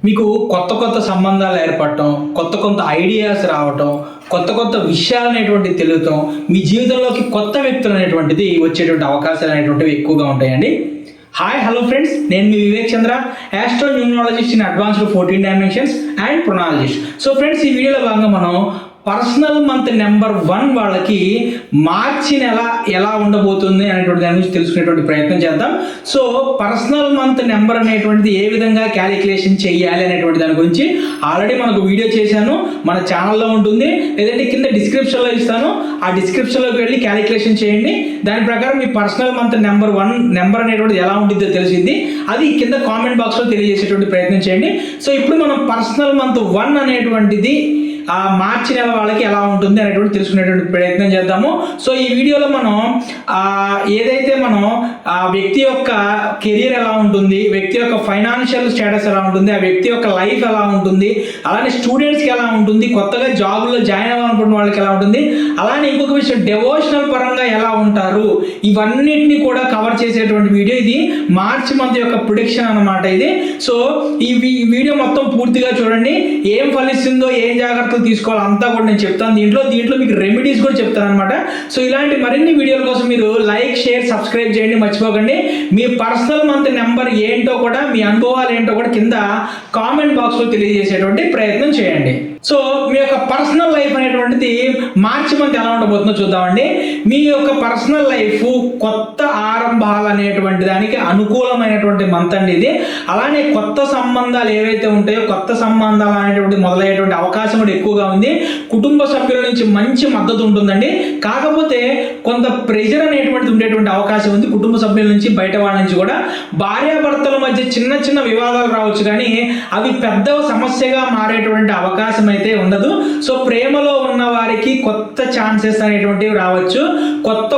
మీకు కొత్త సంబంధాలు ఏర్పడటం, కొత్త ఐడియాస్ రావటం, కొత్త విషయాలు అనేటువంటివి తెలియటం, మీ జీవితంలోకి కొత్త వ్యక్తులు అనేటువంటిది వచ్చేటువంటి అవకాశాలు అనేటువంటివి ఎక్కువగా ఉంటాయండి. హాయ్ హలో ఫ్రెండ్స్, నేను మీ Vivek Chandra, astro numerologist in advanced 14 dimensions and pronologist. So friends, ఈ వీడియోలో భాగంగా మనం పర్సనల్ మంత్ నెంబర్ 1 వాళ్ళకి మార్చి నెల ఎలా ఉండబోతుంది అనేటువంటి దాని గురించి తెలుసుకునేటువంటి ప్రయత్నం చేద్దాం. సో పర్సనల్ మంత్ నెంబర్ అనేటువంటిది ఏ విధంగా క్యాలిక్యులేషన్ చేయాలి అనేటువంటి దాని గురించి ఆల్రెడీ మనకు వీడియో చేశాను, మన ఛానల్లో ఉంటుంది, లేదంటే కింద డిస్క్రిప్షన్లో ఇస్తాను. ఆ డిస్క్రిప్షన్లోకి వెళ్ళి క్యాలిక్యులేషన్ చేయండి. దాని ప్రకారం మీ పర్సనల్ మంత్ నెంబర్ 1 నెంబర్ అనేటువంటిది ఎలా ఉంటుందో తెలిసింది, అది కింద కామెంట్ బాక్స్లో తెలియజేసేటువంటి ప్రయత్నం చేయండి. సో ఇప్పుడు మనం పర్సనల్ మంత్ 1 అనేటువంటిది ఆ మార్చి నెల వాళ్ళకి ఎలా ఉంటుంది అనేటువంటి తెలుసుకునేటువంటి ప్రయత్నం చేద్దాము. సో ఈ వీడియోలో మనం ఏదైతే మనం ఆ వ్యక్తి యొక్క కెరీర్ ఎలా ఉంటుంది, వ్యక్తి యొక్క ఫైనాన్షియల్ స్టేటస్ ఎలా ఉంటుంది, ఆ వ్యక్తి యొక్క లైఫ్ ఎలా ఉంటుంది, అలానే స్టూడెంట్స్కి ఎలా ఉంటుంది, కొత్తగా జాబుల్లో జాయిన్ అవ్వాలనుకున్న వాళ్ళకి ఎలా ఉంటుంది, అలానే ఇంకొక విషయం డెవోషనల్ పరంగా ఎలా ఉంటారు, ఇవన్నిటిని కూడా కవర్ చేసేటువంటి వీడియో ఇది. మార్చి మంత్ యొక్క ప్రిడిక్షన్ అన్నమాట ఇది. సో ఈ వీడియో మొత్తం పూర్తిగా చూడండి. ఏం ఫలిస్తుందో, ఏం జాగ్రత్త తీసుకోవాలి అంతా కూడా నేను చెప్తాను. దీంట్లో మీకు రెమెడీస్ కూడా చెప్తాను అనమాట. సో ఇలాంటి మరిన్ని వీడియోల కోసం మీరు లైక్, షేర్, సబ్స్క్రైబ్ చేయండి మర్చిపోకండి. మీ పర్సనల్ మంత్ నెంబర్ ఏంటో కూడా, మీ అనుభవాలు ఏంటో కూడా కింద కామెంట్ బాక్స్లో తెలియజేసేటువంటి ప్రయత్నం చేయండి. సో మీ యొక్క పర్సనల్ లైఫ్ అనేటువంటిది మార్చి మంత్ ఎలా ఉండబోతుందో చూద్దామండి. మీ యొక్క పర్సనల్ లైఫ్ కొత్త ఆరంభాలు అనేటువంటి దానికి అనుకూలమైనటువంటి మంత్ అండి ఇది. అలానే కొత్త సంబంధాలు ఏవైతే ఉంటాయో, కొత్త సంబంధాలు అనేటువంటి మొదలయ్యేటువంటి అవకాశం కూడా ఎక్కువగా ఉంది. కుటుంబ సభ్యుల నుంచి మంచి మద్దతు ఉంటుందండి. కాకపోతే కొంత ప్రెషర్ అనేటువంటిది ఉండేటువంటి అవకాశం ఉంది కుటుంబ సభ్యుల నుంచి, బయట వాళ్ళ నుంచి కూడా. భార్యాభర్తల మధ్య చిన్న వివాదాలు రావచ్చు, కానీ అవి పెద్ద సమస్యగా మారేటువంటి అవకాశం అయితే ఉండదు. సో ప్రేమలో ఉన్న వారికి కొత్త ఛాన్సెస్ అనేటువంటివి రావచ్చు. కొత్త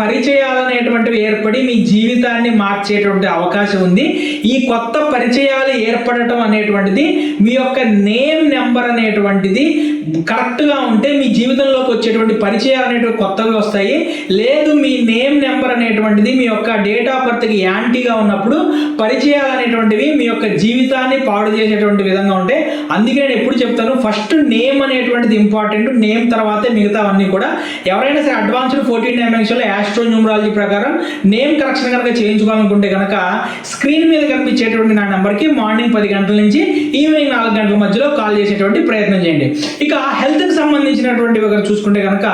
పరిచయాలు అనేటువంటివి ఏర్పడి మీ జీవితాన్ని మార్చేటువంటి అవకాశం ఉంది. ఈ కొత్త పరిచయాలు ఏర్పడటం అనేటువంటిది మీ యొక్క నేమ్ నెంబర్ అనేటువంటిది కరెక్ట్గా ఉంటే మీ జీవితంలోకి వచ్చేటువంటి పరిచయాలు అనేటువంటి కొత్తవి వస్తాయి. లేదు, మీ నేమ్ నెంబర్ అనేటువంటిది మీ యొక్క డేట్ ఆఫ్ బర్త్కి యాంటీగా ఉన్నప్పుడు పరిచయాలు అనేటువంటివి మీ యొక్క జీవితాన్ని పాడు చేసేటువంటి విధంగా ఉంటాయి. అందుకే నేను ఎప్పుడు చెప్తాను, ఫస్ట్ నేమ్ అనేటువంటిది ఇంపార్టెంట్, నేమ్ తర్వాతే మిగతావన్నీ కూడా. ఎవరైనా సరే అడ్వాన్స్డ్ 14 డైమెన్షన్లో ఆస్ట్రో న్యూమరాలజీ ప్రకారం నేమ్ కరెక్షన్ కనుక చేయించుకోవాలనుకుంటే కనుక స్క్రీన్ మీద కనిపించేటువంటి నా నెంబర్కి మార్నింగ్ 10 గంటల నుంచి ఈవినింగ్ 4 గంటల మధ్యలో కాల్ చేసేటువంటి ప్రయత్నం చేయండి. ఇక హెల్త్కి సంబంధించినటువంటి చూసుకుంటే కనుక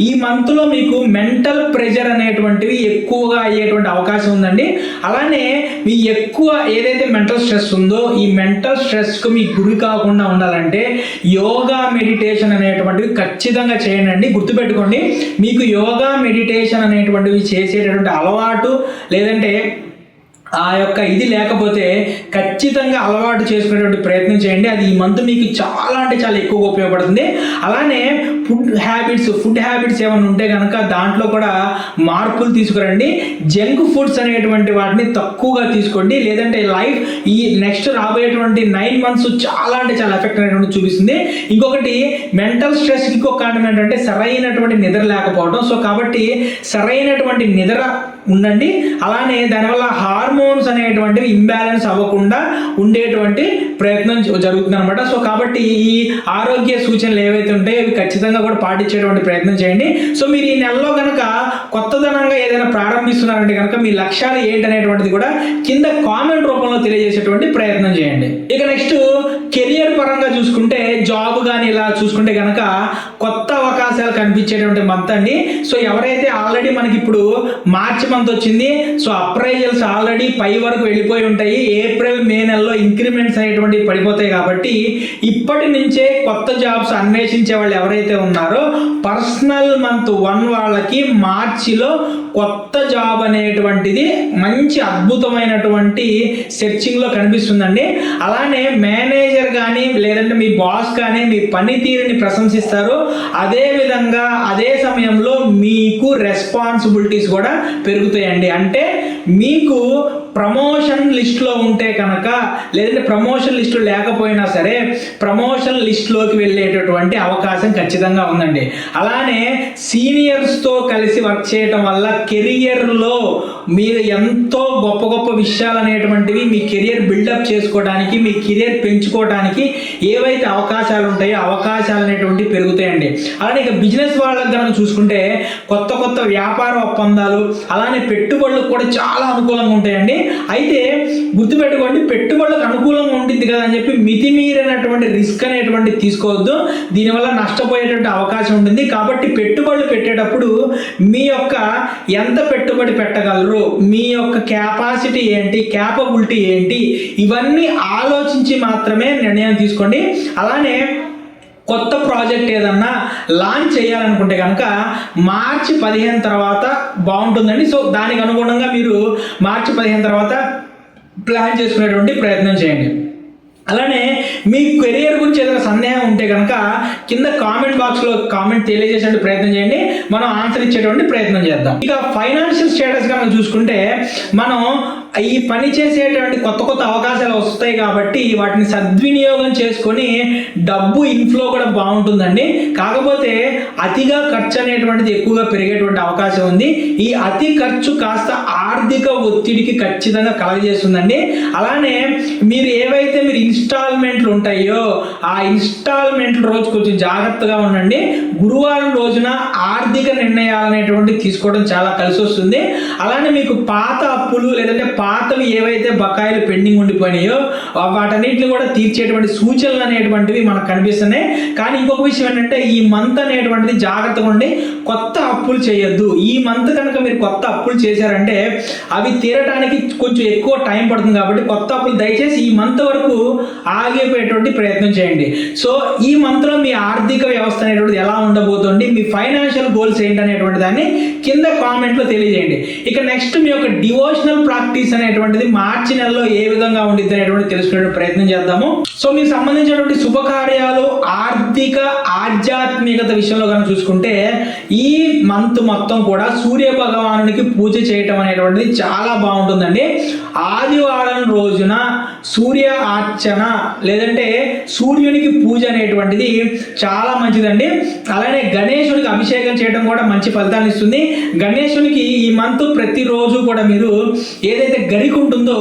ఈ మంత్లో మీకు మెంటల్ ప్రెషర్ అనేటువంటివి ఎక్కువగా అయ్యేటువంటి అవకాశం ఉందండి. అలానే మీ ఎక్కువ ఏదైతే మెంటల్ స్ట్రెస్ ఉందో, ఈ మెంటల్ స్ట్రెస్కు మీకు గురి కాకుండా ఉండాలంటే యోగా, మెడిటేషన్ అనేటువంటివి ఖచ్చితంగా చేయండి. గుర్తుపెట్టుకోండి, మీకు యోగా, మెడిటేషన్ అనేటువంటివి చేసేటటువంటి అలవాటు లేదంటే ఆ యొక్క ఇది లేకపోతే ఖచ్చితంగా అలవాటు చేసుకునేటువంటి ప్రయత్నం చేయండి. అది ఈ మంత్ మీకు చాలా అంటే చాలా ఎక్కువగా ఉపయోగపడుతుంది. అలానే ఫుడ్ హ్యాబిట్స్ ఏమైనా ఉంటే కనుక దాంట్లో కూడా మార్పులు తీసుకురండి. జంక్ ఫుడ్స్ అనేటువంటి వాటిని తక్కువగా తీసుకోండి. లేదంటే లైఫ్ ఈ నెక్స్ట్ రాబోయేటువంటి 9 మంత్స్ చాలా అంటే చాలా ఎఫెక్ట్ అనేటువంటి చూపిస్తుంది. ఇంకొకటి మెంటల్ స్ట్రెస్ ఇంకొక కారణం ఏంటంటే సరైనటువంటి నిద్ర లేకపోవడం. సో కాబట్టి సరైనటువంటి నిద్ర ఉండండి. అలానే దానివల్ల హార్మోన్స్ అనేటువంటివి ఇంబ్యాలెన్స్ అవ్వకుండా ఉండేటువంటి ప్రయత్నం జరుగుతుంది అనమాట. సో కాబట్టి ఈ ఆరోగ్య సూచనలు ఏవైతే ఉంటాయో అవి ఖచ్చితంగా కూడా పాటించేటువంటి ప్రయత్నం చేయండి. సో మీరు ఈ నెలలో కనుక కొత్తదనంగా ఏదైనా ప్రారంభిస్తున్నారంటే కనుక మీ లక్ష్యాలు ఏంటనేటువంటిది కూడా కింద కామెంట్ రూపంలో తెలియజేసేటువంటి ప్రయత్నం చేయండి. ఇక నెక్స్ట్ కెరియర్ పరంగా చూసుకుంటే, జాబ్ కానీ ఇలా చూసుకుంటే కనుక కొత్త అవకాశాలు కనిపించేటువంటి మంత్ అండి. సో ఎవరైతే ఆల్రెడీ మనకి ఇప్పుడు మార్చి మంత్ వచ్చింది, సో అప్రైజల్స్ ఆల్రెడీ పై వరకు వెళ్ళిపోయి ఉంటాయి. ఏప్రిల్, మే నెలలో ఇంక్రిమెంట్స్ అనేటువంటి పడిపోతాయి. కాబట్టి ఇప్పటి నుంచే కొత్త జాబ్స్ అన్వేషించే వాళ్ళు ఎవరైతే ఉన్నారో పర్సనల్ మంత్ 1 వాళ్ళకి మార్చిలో కొత్త జాబ్ అనేటువంటిది మంచి అద్భుతమైనటువంటి సెర్చింగ్లో కనిపిస్తుందండి. అలానే మేనేజర్ కానీ లేదంటే మీ బాస్ కానీ మీ పనితీరుని ప్రశంసిస్తారు. అదే విధంగా అదే సమయంలో మీకు రెస్పాన్సిబిలిటీస్ కూడా పెరుగుతాయండి. అంటే మీకు ప్రమోషన్ లిస్ట్లో ఉంటే కనుక, లేదంటే ప్రమోషన్ లిస్టు లేకపోయినా సరే ప్రమోషన్ లిస్టులోకి వెళ్ళేటటువంటి అవకాశం ఖచ్చితంగా ఉందండి. అలానే సీనియర్స్తో కలిసి వర్క్ చేయటం వల్ల కెరియర్లో మీరు ఎంతో గొప్ప గొప్ప విషయాలు అనేటువంటివి మీ కెరియర్ బిల్డప్ చేసుకోవడానికి, మీ కెరియర్ పెంచుకోవడానికి ఏవైతే అవకాశాలు ఉంటాయో అవకాశాలు అనేటువంటివి పెరుగుతాయండి. అలానే ఇక బిజినెస్ వాళ్ళకి కనుక చూసుకుంటే కొత్త కొత్త వ్యాపార ఒప్పందాలు, అలానే పెట్టుబడులకు కూడా చాలా అనుకూలంగా ఉంటాయండి. అయితే గుర్తుపెట్టుకోండి, పెట్టుబడులకు అనుకూలంగా ఉంటుంది కదా అని చెప్పి మితిమీరినటువంటి రిస్క్ అనేటువంటి తీసుకోవద్దు. దీనివల్ల నష్టపోయేటువంటి అవకాశం ఉంటుంది. కాబట్టి పెట్టుబడులు పెట్టేటప్పుడు మీ యొక్క ఎంత పెట్టుబడి పెట్టగలరు, మీ యొక్క కెపాసిటీ ఏంటి, క్యాపబిలిటీ ఏంటి, ఇవన్నీ ఆలోచించి మాత్రమే నిర్ణయం తీసుకోండి. అలానే కొత్త ప్రాజెక్ట్ ఏదన్నా లాంచ్ చేయాలనుకుంటే కనుక మార్చి 15 తర్వాత బాగుంటుందండి. సో దానికి అనుగుణంగా మీరు మార్చి 15 తర్వాత ప్లాన్ చేసుకునేటువంటి ప్రయత్నం చేయండి. అలానే మీ కెరియర్ గురించి ఏదైనా సందేహం ఉంటే కనుక కింద కామెంట్ బాక్స్లో కామెంట్ తెలియజేసే ప్రయత్నం చేయండి, మనం ఆన్సర్ ఇచ్చేటువంటి ప్రయత్నం చేద్దాం. ఇక ఫైనాన్షియల్ స్టేటస్ కనుక చూసుకుంటే మనం ఈ పని చేసేటువంటి కొత్త కొత్త అవకాశాలు వస్తాయి కాబట్టి వాటిని సద్వినియోగం చేసుకొని డబ్బు ఇన్ఫ్లో కూడా బాగుంటుందండి. కాకపోతే అతిగా ఖర్చు అనేటువంటిది ఎక్కువగా పెరిగేటువంటి అవకాశం ఉంది. ఈ అతి ఖర్చు కాస్త ఆర్థిక ఒత్తిడికి ఖచ్చితంగా కలగజేస్తుందండి. అలానే మీరు ఏవైతే మీరు ఇన్స్టాల్మెంట్లు ఉంటాయో ఆ ఇన్స్టాల్మెంట్ల రోజు కొంచెం జాగ్రత్తగా ఉండండి. గురువారం రోజున ఆర్థిక నిర్ణయాలు అనేటువంటివి తీసుకోవడం చాలా కలిసి వస్తుంది. అలానే మీకు పాత అప్పులు లేదంటే పాతవి ఏవైతే బకాయిలు పెండింగ్ ఉండిపోయినాయో వాటన్నిటిని కూడా తీర్చేటువంటి సూచనలు అనేటువంటివి మనకు కనిపిస్తున్నాయి. కానీ ఇంకొక విషయం ఏంటంటే ఈ మంత్ అనేటువంటిది జాగ్రత్తగా ఉండి కొత్త అప్పులు చేయొద్దు. ఈ మంత్ కనుక మీరు కొత్త అప్పులు చేశారంటే అవి తీరడానికి కొంచెం ఎక్కువ టైం పడుతుంది. కాబట్టి కొత్త అప్పులు దయచేసి ఈ మంత్ వరకు ఆగిపోయేటువంటి ప్రయత్నం చేయండి. సో ఈ మంత్లో మీ ఆర్థిక వ్యవస్థ అనేటువంటిది ఎలా ఉండబోతుంది, మీ ఫైనాన్షియల్ గోల్స్ ఏంటి అనేటువంటి దాన్ని కింద కామెంట్లో తెలియజేయండి. ఇక నెక్స్ట్ మీ యొక్క డివోషనల్ ప్రాక్టీస్ అనేటువంటిది మార్చి నెలలో ఏ విధంగా ఉండిద్ది అనేటువంటి తెలుసుకునే ప్రయత్నం చేద్దాము. సో మీకు సంబంధించినటువంటి శుభకార్యాలు, ఆర్థిక, ఆధ్యాత్మికత విషయంలో కనుక చూసుకుంటే ఈ మంత్ మొత్తం కూడా సూర్య భగవానుడికి పూజ చేయటం అనేటువంటిది చాలా బాగుంటుందండి. ఆదివారం రోజున సూర్య అర్చన లేదంటే సూర్యునికి పూజ అనేటువంటిది చాలా మంచిదండి. అలానే గణేశునికి అభిషేకం చేయడం కూడా మంచి ఫలితాన్ని ఇస్తుంది. గణేశునికి ఈ మంత్ ప్రతిరోజు కూడా మీరు ఏదైతే గరిక ఉంటుందో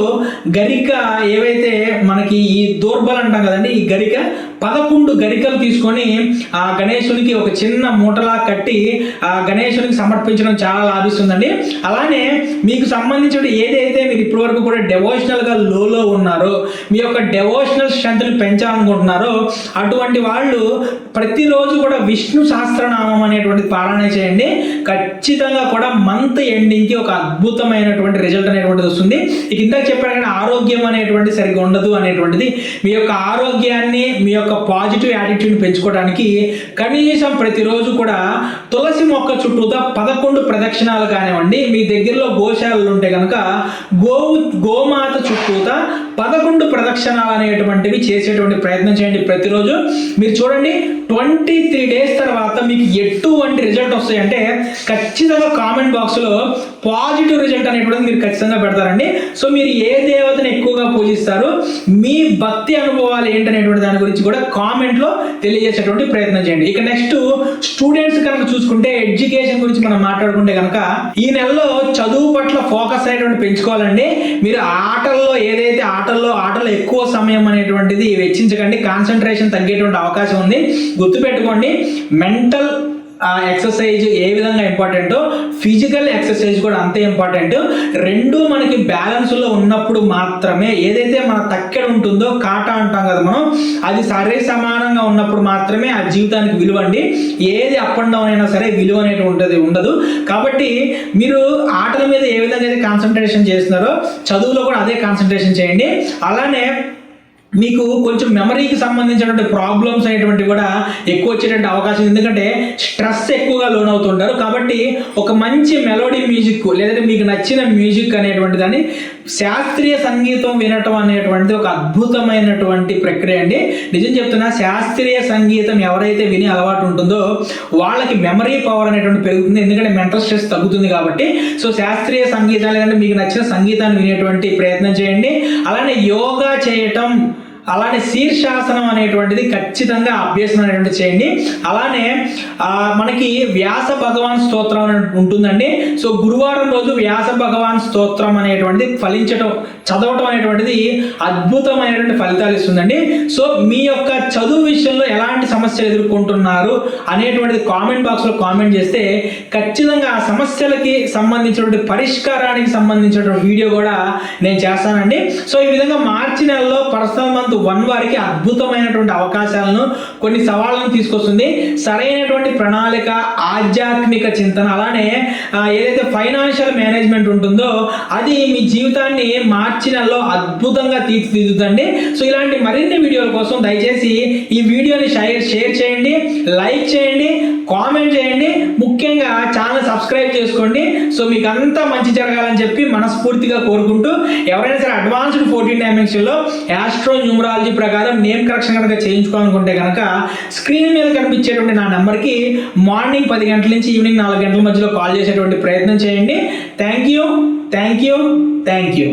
గరిక ఏవైతే మనకి ఈ దూర్బలు అంటాం కదండి, ఈ గరిక 11 గరికలు తీసుకొని ఆ గణేశునికి ఒక చిన్న మూటలా కట్టి ఆ గణేశునికి సమర్పించడం చాలా లాభిస్తుందండి. అలానే మీకు సంబంధించిన ఏదైతే మీరు ఇప్పటి వరకు కూడా డెవోషనల్గా లోలో ఉన్నారో, మీ యొక్క డెవోషనల్ స్ట్రెంత్ని పెంచాలనుకుంటున్నారో అటువంటి వాళ్ళు ప్రతిరోజు కూడా విష్ణు సహస్రనామం అనేటువంటి పారాయణ చేయండి. ఖచ్చితంగా కూడా మంత్ ఎండింగ్కి ఒక అద్భుతమైనటువంటి రిజల్ట్ అనేటువంటిది వస్తుంది. ఇక ఇందాక చెప్పాను కానీ ఆరోగ్యం అనేటువంటి సరిగ్గా ఉండదు అనేటువంటిది, మీ యొక్క ఆరోగ్యాన్ని, మీ యొక్క పాజిటివ్ యాటిట్యూడ్ని పెంచుకోవడానికి కనీసం ప్రతిరోజు కూడా తులసి మొక్క చుట్టూతా 11 ప్రదక్షిణాలు కానివ్వండి, మీ దగ్గరలో గోశాలలు ఉంటే కనుక గోమాత చుట్టూతా 11 ప్రదక్షిణాలు అనేటువంటివి చేసేటువంటి ప్రయత్నం చేయండి ప్రతిరోజు. మీరు చూడండి 23 డేస్ తర్వాత మీకు ఎటువంటి రిజల్ట్ వస్తాయంటే ఖచ్చితంగా కామెంట్ బాక్స్లో పాజిటివ్ రిజల్ట్ అనేటువంటిది మీరు ఖచ్చితంగా పెడతారండి. సో మీరు ఏ దేవతను ఎక్కువగా పూజిస్తారు, మీ భక్తి అనుభవాలు ఏంటనేటువంటి దాని గురించి కూడా కామెంట్లో తెలియజేసేటువంటి ప్రయత్నం చేయండి. ఇక నెక్స్ట్ స్టూడెంట్స్ కనుక చూసుకుంటే ఎడ్యుకేషన్ గురించి మనం మాట్లాడుకుంటే కనుక ఈ నెలలో చదువు పట్ల ఫోకస్ అనేటువంటి పెంచుకోవాలండి. మీరు ఆటల్లో ఎక్కువ సమయం అనేటువంటిది వెచ్చించకండి. కాన్సన్ట్రేషన్ తగ్గేటువంటి అవకాశం ఉంది. గుర్తుపెట్టుకోండి, మెంటల్ ఎక్సర్సైజ్ ఏ విధంగా ఇంపార్టెంటో ఫిజికల్ ఎక్సర్సైజ్ కూడా అంతే ఇంపార్టెంట్. రెండు మనకి బ్యాలెన్స్లో ఉన్నప్పుడు మాత్రమే, ఏదైతే మన తక్కెడ ఉంటుందో కాటా అంటాం కదా మనం, అది సరే సమానంగా ఉన్నప్పుడు మాత్రమే ఆ జీవితానికి విలువ అండి. ఏది అప్ అండ్ డౌన్ అయినా సరే విలువ అనేది ఉండదు. కాబట్టి మీరు ఆటల మీద ఏ విధంగా అయితే కాన్సన్ట్రేషన్ చేస్తున్నారో చదువులో కూడా అదే కాన్సన్ట్రేషన్ చేయండి. అలానే మీకు కొంచెం మెమరీకి సంబంధించినటువంటి ప్రాబ్లమ్స్ అనేటువంటివి కూడా ఎక్కువ వచ్చేటువంటి అవకాశం, ఎందుకంటే స్ట్రెస్ ఎక్కువగా లోన్ అవుతుంటారు. కాబట్టి ఒక మంచి మెలోడీ మ్యూజిక్ లేదంటే మీకు నచ్చిన మ్యూజిక్ అనేటువంటి దాన్ని శాస్త్రీయ సంగీతం వినటం అనేటువంటిది ఒక అద్భుతమైనటువంటి ప్రక్రియ అండి. నిజం చెప్తున్నా, శాస్త్రీయ సంగీతం ఎవరైతే విని అలవాటు ఉంటుందో వాళ్ళకి మెమరీ పవర్ అనేటువంటి పెరుగుతుంది, ఎందుకంటే మెంటల్ స్ట్రెస్ తగ్గుతుంది కాబట్టి. సో శాస్త్రీయ సంగీతం లేదంటే మీకు నచ్చిన సంగీతాన్ని వినేటువంటి ప్రయత్నం చేయండి. అలానే యోగా చేయటం, అలానే శీర్షాసనం అనేటువంటిది ఖచ్చితంగా అభ్యాసం అనేటువంటి చేయండి. అలానే మనకి వ్యాస భగవాన్ స్తోత్రం అనేది ఉంటుందండి. సో గురువారం రోజు వ్యాస భగవాన్ స్తోత్రం అనేటువంటిది చదవటం అనేటువంటిది అద్భుతమైనటువంటి ఫలితాలు ఇస్తుందండి. సో మీ యొక్క చదువు విషయంలో ఎలాంటి సమస్యలు ఎదుర్కొంటున్నారు అనేటువంటిది కామెంట్ బాక్స్లో కామెంట్ చేస్తే ఖచ్చితంగా ఆ సమస్యలకి సంబంధించినటువంటి పరిష్కారానికి సంబంధించినటువంటి వీడియో కూడా నేను చేస్తానండి. సో ఈ విధంగా మార్చి నెలలో పర్సనల్ మంత్ 1 వారికి అద్భుతమైనటువంటి అవకాశాలను, కొన్ని సవాళ్ళను తీసుకొస్తుంది. సరైనటువంటి ప్రణాళిక, ఆధ్యాత్మిక చింతన, అలానే ఏదైతే ఫైనాన్షియల్ మేనేజ్మెంట్ ఉంటుందో అది మీ జీవితాన్ని మార్చి నెలలో అద్భుతంగా తీర్చిదిద్దుతండి. సో ఇలాంటి మరిన్ని వీడియోల కోసం దయచేసి ఈ వీడియోని షేర్ చేయండి, లైక్ చేయండి, కామెంట్ చేయండి, ముఖ్యంగా ఛానల్ సబ్స్క్రైబ్ చేసుకోండి. సో మీకు అంతా మంచి జరగాలని చెప్పి మనస్ఫూర్తిగా కోరుకుంటూ, ఎవరైనా సరే అడ్వాన్స్డ్ 14 డైమెన్షన్లో యాస్ట్రో న్యూమరాలజీ ప్రకారం నేమ్ కరెక్షన్ కనుక చేయించుకోవాలనుకుంటే కనుక స్క్రీన్ మీద కనిపించేటువంటి నా నెంబర్కి మార్నింగ్ 10 గంటల నుంచి ఈవినింగ్ 4 గంటల మధ్యలో కాల్ చేసేటువంటి ప్రయత్నం చేయండి. Thank you.